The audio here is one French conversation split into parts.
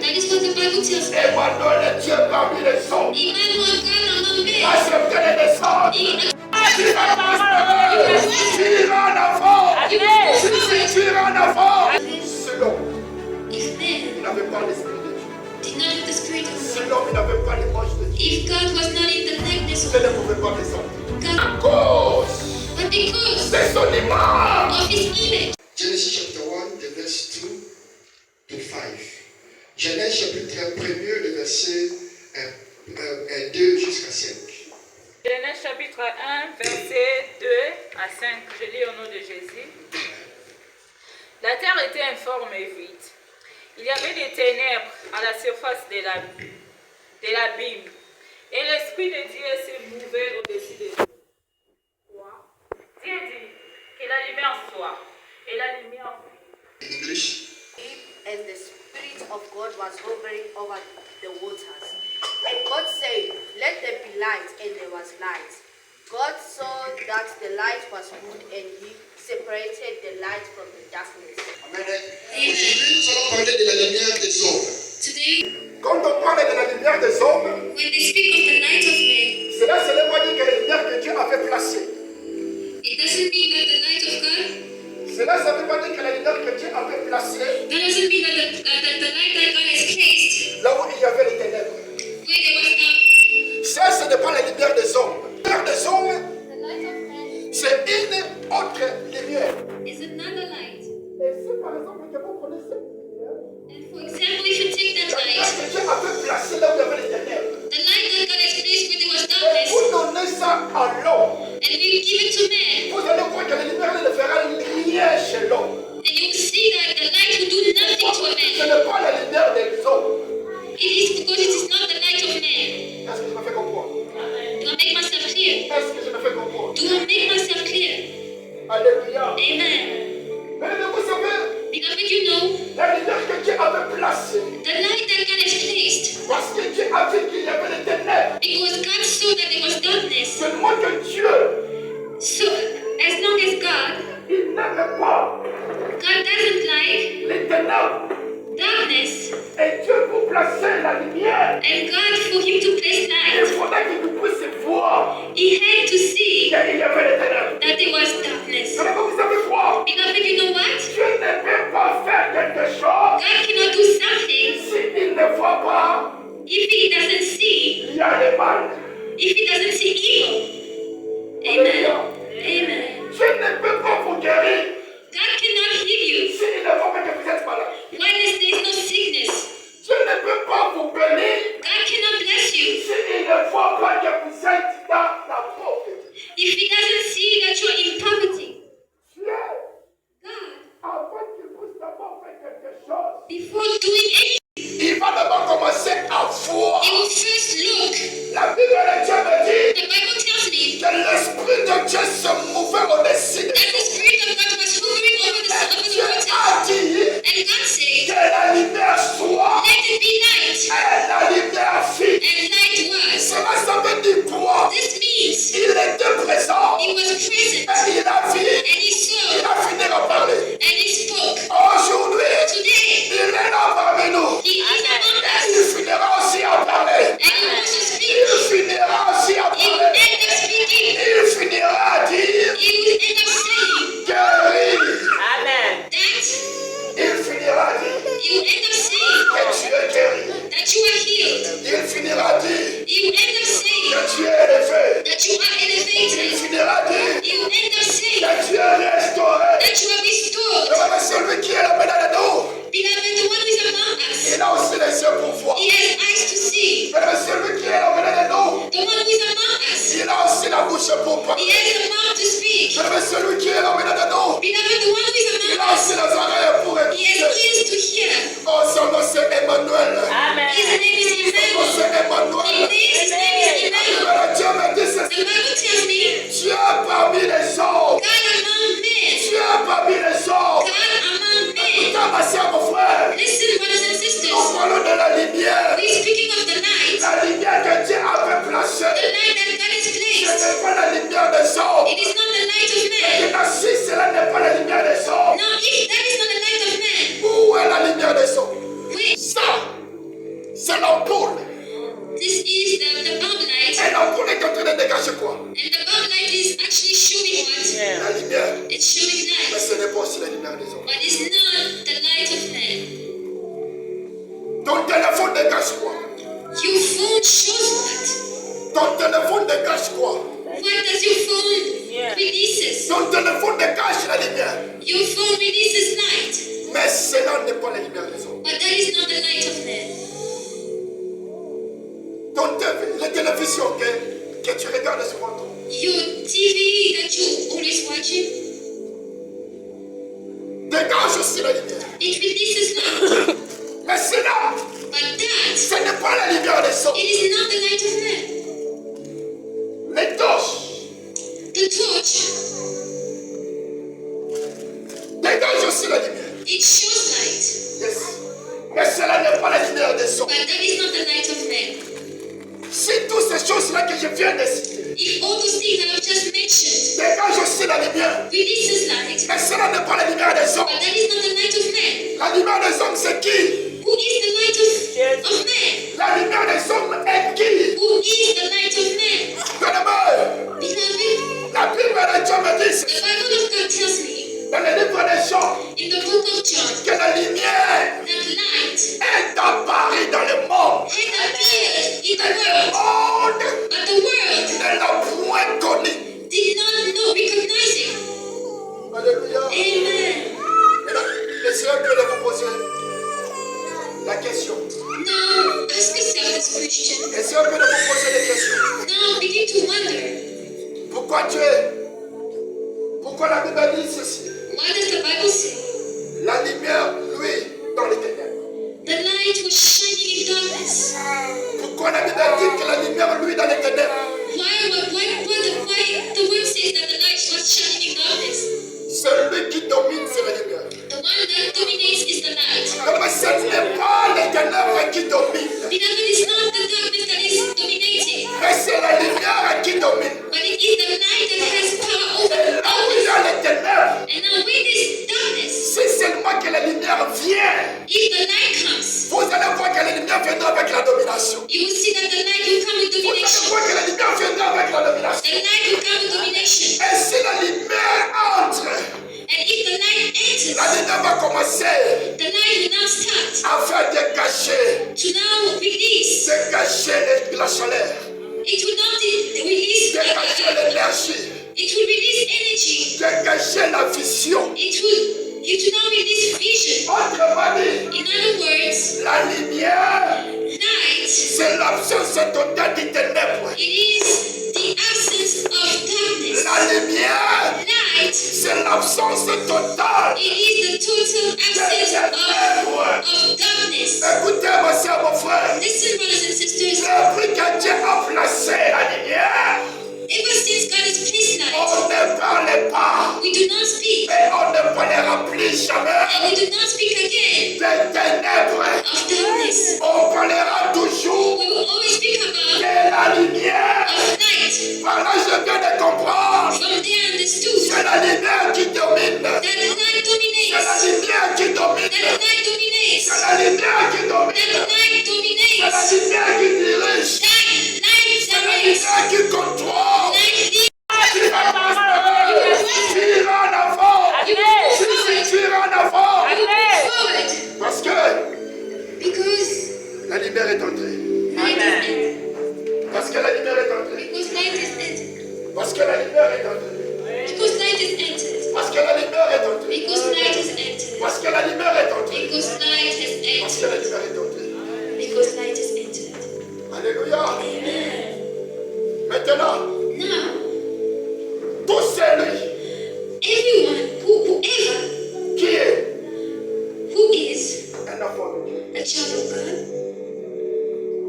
That is what the Bible tells me. Emmanuel est Dieu parmi les hommes. Emmanuel, God among men. Acceptez les naissances. Tu vas prospérer. Tu iras en avant. Tu iras en avant. Selon, il n'avait pas l'esprit de Dieu. Did not have the spirit of God. Selon, il n'avait pas l'image de Dieu. If God was not in the likeness of Je ne pouvais pas descendre. God, À cause but because de son image. of his image. Genesis chapter 1, the verse 2 to 5. Genèse chapitre 1, le verset 2 jusqu'à 5. Genèse chapitre 1, verset 2 à 5. Je lis au nom de Jésus. La terre était informe et vide. Il y avait des ténèbres à la surface de l'abîme. Et l'Esprit de Dieu se mouvait au-dessus des eaux. Dieu dit que la lumière soit. Et la lumière fut. In English. And the Spirit of God was hovering over the waters. And God said, let there be light, and there was light. God saw that the light was good, and he separated the light from the darkness. Amen. Aujourd'hui, nous allons parler de la lumière des hommes. Today, Quand on parle de la lumière des hommes, when they speak of the light of men, cela ne veut pas dire que la lumière que Dieu avait placée. it doesn't mean that the light of God, Cela ne veut pas dire que la lumière que Dieu avait placée that doesn't mean that the light that God has placed là où il y avait les ténèbres. where there was darkness. Ça, ce n'est pas la lumière des hommes. La lumière des hommes, The light of man c'est une autre lumière. is another light. Et si par exemple que vous connaissez cette lumière, And for example, if you take that la lumière light, que Dieu avait placée là où il y avait les ténèbres, the light that God has placed where there was et darkness, vous donnez ça à l'homme, and we give it to man, vous allez voir que la lumière ne fera rien chez l'homme. and you will see that the light will do nothing to a Ce man. n'est pas la lumière des hommes. It is because it is not the light of man. Est-ce que je me fais comprendre? Do I make myself clear? Est-ce que je me fais comprendre? Do I make myself clear? Alléluia. Amen. Mais vous savez, Beloved, you know, la lumière que Dieu avait placée, the light that God has placed, parce que Dieu a vu qu'il y avait les ténèbres, because God saw that there was darkness. seulement que Dieu, So, as long as God il n'aime pas doesn't like les ténèbres. darkness, Et Dieu pour placer la lumière, and God for him to place il light, faudrait qu'il puisse voir he had to see qu'il y avait les ténèbres. that there was darkness. Mais vous savez quoi? Beloved, you know what? Dieu ne peut pas faire quelque chose God cannot do something s'il ne voit pas if he doesn't see, il y a le mal. if he doesn't see evil. Amen. Amen. Dieu ne peut pas vous guérir God cannot heal you s'il ne voit pas que vous êtes malade. while there is no sickness. Dieu ne peut pas vous bénir God cannot bless you s'il ne voit pas que vous êtes dans la pauvreté. if he doesn't see that you're in poverty. Dieu, God, avant qu'il puisse d'abord faire quelque chose, before doing anything, il va d'abord commencer à voir. he will first look. La Bible de Dieu me dit The Bible tells me que l'Esprit de Dieu se mouvait au-dessus de that the Spirit of God was hovering over the Dieu waters. a dit And God said, que la lumière soit let it be light. et la lumière fit. And light was. Cela, ça veut dire quoi? This means Il était présent he was present. et il a vu, And he il saw. a fini de parler. And he spoke. Aujourd'hui, Today, il est là parmi nous. he is among Et il us. finira aussi à parler. And he wants to speak. Il finira aussi à He will parler. end up speaking. Il finira à dire He will end up saying guéri. Amen. that. Il finira à dire He will end up saying que tu es guéri. that you are healed. Il finira à dire He will end up saying que tu es élevé. that you are Il elevated. finira à dire He will end up saying que tu es restauré. that you are restored. Mais celui qui est là maintenant de nous, Beloved, the one who is among us, il a aussi les yeux pour voir. he has eyes to see. Mais celui qui est là maintenant de nous, The one who is among us, il a aussi la bouche pour he parler. has a mouth to speak. Mais celui qui est là maintenant de nous, Beloved, the one who is il among a us, aussi les oreilles pour he has écouter. ears to hear. Oh, son nom c'est Emmanuel. Amen. His name is Son nom Emmanuel. c'est Emmanuel. His name is Emmanuel. Mais Dieu me dit The ceci. Bible tells me, Dieu parmi les hommes. God among men. Dieu parmi les hommes. God among men. Putain, ma soeur, mon frère. Listen, brothers and Nous sisters. parlons de la lumière. We're speaking of the light. La lumière que Dieu avait The placée. light that God has Ce placed. n'est pas la lumière des hommes. It is not the light of man. Et si cela n'est pas la lumière des hommes, Now, if that is not the light of man, où est la lumière des hommes? wait, Ça, cache quoi? Your phone shows what? Ton téléphone cache quoi? What does your phone releases? Ton téléphone cache la lumière. Your phone releases light, Mais cela n'est pas la lumière des hommes. but that is not the light of man. Ton TV, la télévision que tu regardes souvent. Your TV that you're always watching, Dégage aussi la lumière. it releases light, Mais cela, but that, ce n'est pas la lumière des hommes. it is not the light of man. Les torches, The torch, dégage aussi la lumière. it shows light, Yes. Mais cela n'est pas la lumière des hommes. but that is not the light of man. Si toutes ces choses-là que je viens de citer, If all those things that I've just mentioned dégage aussi la lumière. releases light, Mais cela n'est pas la lumière des hommes. but that is not the light of man. La lumière des hommes, c'est qui? Who is the light of man? La lumière des hommes est qui? Who is the light of man? Bien-aimé, Beloved, la Bible de Dieu me dit the Bible of God tells me dans le livre des Jean in the book of John que la lumière that light est apparue dans le monde. had appeared in the Le world, monde but the world ne l'a point connu. did not recognize it. Alléluia. Amen. Maintenant, le Seigneur peut vous poser la question. Now ask yourself this question. Le Seigneur peut vous poser des questions. Now begin to wonder, Pourquoi la Bible dit ceci? what does the Bible say? La lumière, lui, dans les ténèbres. The light was shining in darkness. Pourquoi la Bible dit que la lumière, lui, dans les ténèbres? Why the word says that the light was shining in darkness? Celui qui domine, c'est la lumière. The one that dominates is the light. Mais ce n'est pas les ténèbres qui dominent, Beloved, it's not the darkness that is dominating, mais c'est la lumière qui domine. but it is the light that has power over Et the là où il y darkness. a les ténèbres, And now with this darkness, si seulement que la lumière vient, if the light comes, vous allez voir que la lumière viendra avec la domination. you will see that the light will come with Vous allez domination. voir que la lumière viendra avec la domination. The light will come with domination. Et si la lumière entre, And if the light enters, la lumière va commencer the light will now start à faire dégager, to now release. dégager la chaleur, It will now release. dégager l'énergie, It will release energy. dégager la vision. It will now release vision. Autrement dit, In other words, la lumière, light, c'est l'absence totale des ténèbres. it is the absence of darkness. La lumière, Light, c'est l'absence totale it is the total des absence ténèbres. of darkness. Écoutez, ma soeur, mon frère, Listen, brothers and sisters, depuis que Dieu a placé la lumière, ever since God has placed light, on ne parlait pas, we do not speak, et on ne parlera plus jamais and we do not speak again des ténèbres. of darkness. On parlera toujours We will always speak about de la lumière. of light. Par là, je viens de comprendre. From there understood C'est la lumière qui domine. that the light C'est la dominates. lumière qui domine. That the light dominates. C'est la lumière qui That domine. the light C'est la dominates. lumière qui dirige. Light C'est la directs. lumière qui contrôle. Light leads. Tu vas passer. Tu iras en avant. Tu iras en avant. Forward. Parce que Because la lumière est entrée. light is entered. Parce que la lumière est entrée. Because light is entered. Parce que la lumière est entrée. Because light is entered. Parce que la lumière est entrée. Because light is entered. Parce que la lumière est entrée. Because light has Parce que la entered. lumière est entrée. Because light is entered. Alléluia. Amen. Maintenant, Now, tout celui everyone, whoever, qui est who is un enfant de Dieu, a child of God,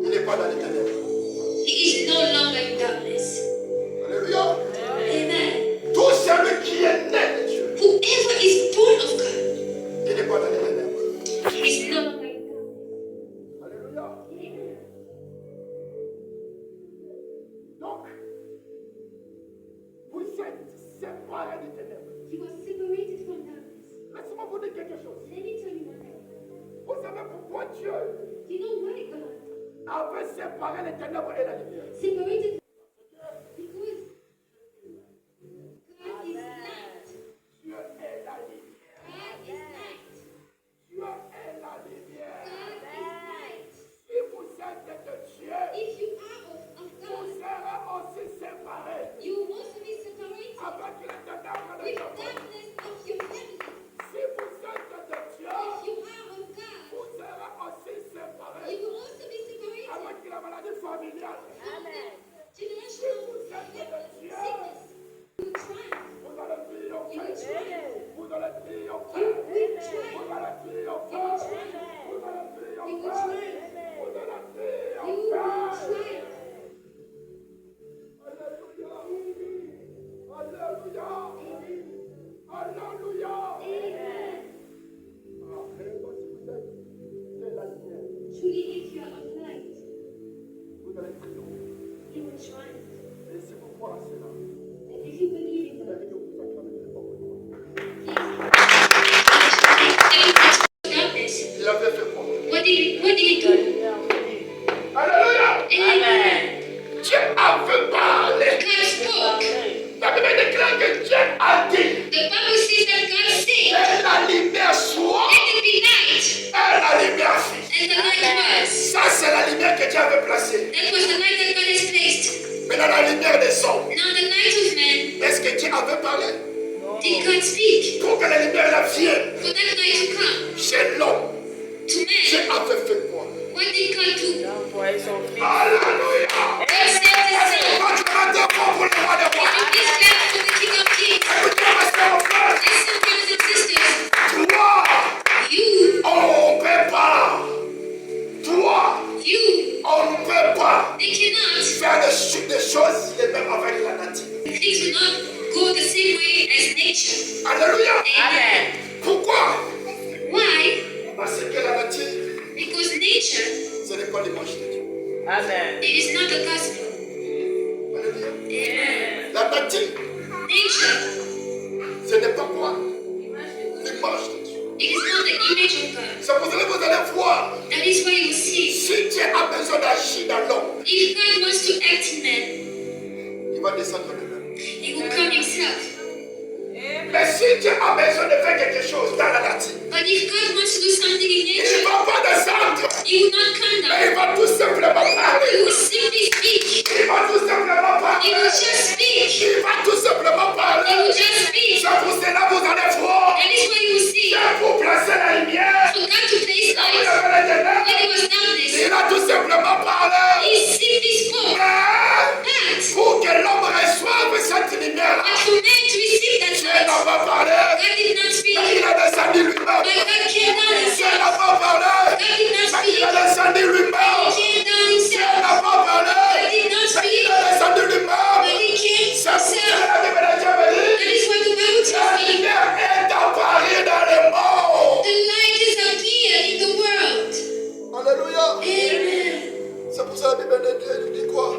il n'est pas dans les ténèbres. he is no longer in darkness. Alléluia. Amen. Tout celui qui est né de Dieu, Whoever is born of God, il n'est pas dans les ténèbres. he is no longer in darkness. Alléluia. Donc, vous êtes séparés des ténèbres. You are separated from darkness. Laissez-moi vous dire quelque chose. Let me tell you one thing. Vous savez pourquoi Dieu You know why God avait séparé les ténèbres et la lumière? separated? Because God is light. Dieu est la lumière. God is light. Dieu est la lumière. God is light. Si vous Vous allez prier. He will try. Et si vous croyez à cela, And if you believe in vous God, allez que vous acclamez très fort. darkness, Il avait fait quoi? what did he do? Alléluia! Amen. Dieu avait parlé. God spoke. La Bible déclare que Dieu a dit The Bible says that God said, que la lumière soit let there be light. et la lumière fit. And the light was. Ça, c'est la lumière que Dieu avait placée. That was the light that God has placed. Maintenant, la lumière des hommes. Now the light of man, Est-ce que Dieu avait parlé? did God speak? Pour que la lumière la vienne For that light to come chez l'homme, to Dieu man, avait fait quoi? what did God do? Alléluia! God sent his son. Quand tu vas te voir pour le roi des rois, And this man for the King of Kings. écoutez, ma soeur, mon frère, Listen, brothers and sisters. toi, You, on ne peut pas. Toi, you, on ne peut pas they cannot. faire des choses les mêmes avec la nature. Things will not go the same way as nature. Alléluia! Amen. Pourquoi? Why? Parce que la nature, Because nature, ce n'est pas l'image de Dieu. it is not the gospel. Alléluia. Amen. La nature, Nature, ce n'est pas quoi? L'image de Dieu. it is not the image of God. C'est pour cela que vous allez voir, That is why you see, si Dieu a besoin d'agir dans l'homme, if God wants to act in man, il va descendre de même. he will come himself. Mais si Dieu a besoin de faire quelque chose dans la nature, But if God wants to do something in il ne nature, va pas descendre, he will not come mais down. il va tout simplement He parler. will simply speak. Il va tout simplement He parler. will just speak. Il va tout simplement He will parler. just speak. C'est pour cela que vous allez voir. That is why you will see, C'est pour placer la lumière. for God to place Là où il y light avait les when ténèbres, there was darkness, il a tout simplement parlé. he simply spoke. Mais But pour que l'homme reçoive cette lumière, for man to receive that Dieu light, n'a pas parlé. God did not speak. Mais il a descendu lui-même. But God came down Dieu himself. n'a pas parlé. God did not Mais il speak. a descendu He lui-même. came down Dieu himself. n'a pas parlé. God did not Mais speak. il a descendu But lui-même. he came C'est pour himself. cela que la Bible dit, That is why the Bible la tells me lumière est apparue dans le monde. the light has appeared in the world. Alléluia. Amen. C'est pour ça que la Bible nous dit quoi?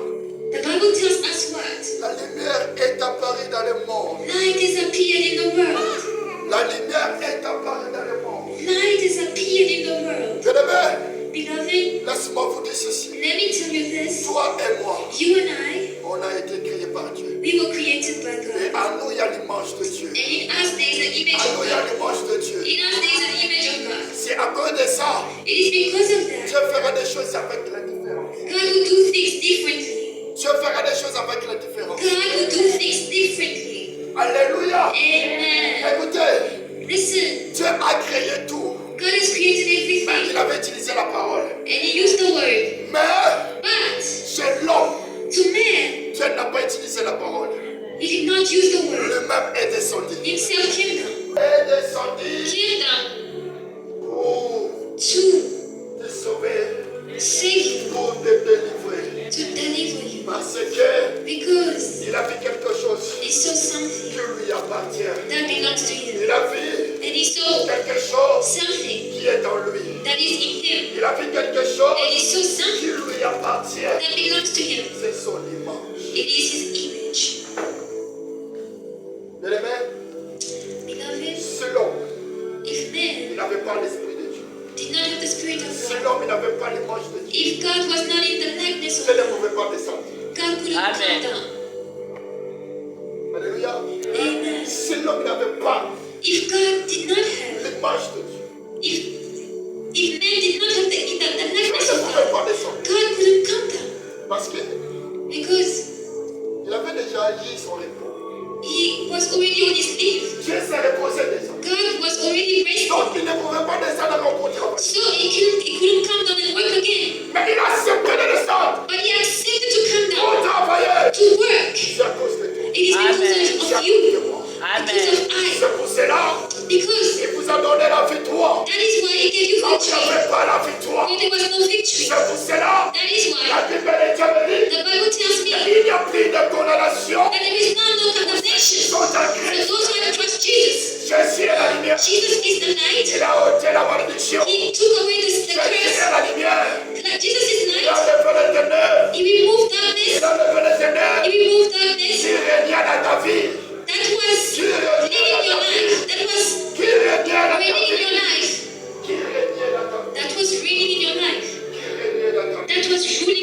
The Bible tells us what? La lumière est apparue dans le monde. Light has appeared in the world. La lumière est apparue dans le monde. Light has appeared in the world. Bien-aimé, Beloved, laisse-moi vous dire ceci. let me tell you this. Toi et moi, You and I, on a été créés par Dieu. we were created by Et God. en nous, il y a l'image de Dieu. And in us there is an image En of nous, il y a God. l'image de Dieu. In us there is an image of God. C'est à cause de ça, It is because of that Dieu fera des choses avec la différence. God will do things differently. Dieu fera des choses avec la différence. God will do things differently. Alléluia. Amen. Écoutez, Listen, Dieu a créé tout. God has created Mais everything. il avait utilisé la parole. And he used the word. Mais But chez l'homme, to man, Dieu n'a pas utilisé la parole. he did not use the word. Lui-même est descendu. Himself came down. Est descendu Came down pour to te sauver, save you, pour te délivrer. to deliver you. Parce que Because il a vu quelque chose he saw something qui lui appartient. that belongs to him. Il a vu And he saw quelque chose something qui est en lui. that is in him. Il a vu quelque chose And he saw qui something lui appartient. that belongs to him. C'est son image. It is his image. Bien-aimé, Beloved, selon, if il man n'avait pas l'esprit de Dieu. did not have the spirit of God, Selon, il n'avait pas l'image de Dieu. if God was not in the likeness of Dieu ne God, pouvait pas descendre. God couldn't come down. Alléluia. Amen. Selon, il n'avait pas If God did not have, l'image de Dieu. if man did not have the Dieu likeness ne of pouvait God, pas descendre. God couldn't come down. Parce qu'il Because avait déjà lié son repos. he was already on his leave. Dieu s'est reposé déjà. God was already resting. Donc, il ne pouvait pas descendre encore pour travailler. So he couldn't come down and work again. Mais il a accepté de descendre But he accepted to come pour down travailler. to work. C'est à cause de toi. It is because C'est of à cause you. de moi. Because of I. C'est pour cela Because qu'il vous a donné la victoire. that is why he gave you Quand il n'y victory. avait pas la victoire. When there was no victory. C'est pour cela That is la why Bible de Dieu me dit the Bible tells me qu'il n'y a plus de condamnation. that there is now no condemnation Sont en for Christ. those who have trust Jesus. Jésus est la lumière. Jesus is the light. Il a ôté la malédiction. He took away the Jésus curse. est la lumière. Like Jesus is Il a light. levé les ténèbres. He darkness qui régnait dans ta vie, that was leading your life, that was qui régnait dans ta reigning in vie, your life, qui régnait dans ta vie, that was reigning in your life, qui régnait dans ta vie. that was ruling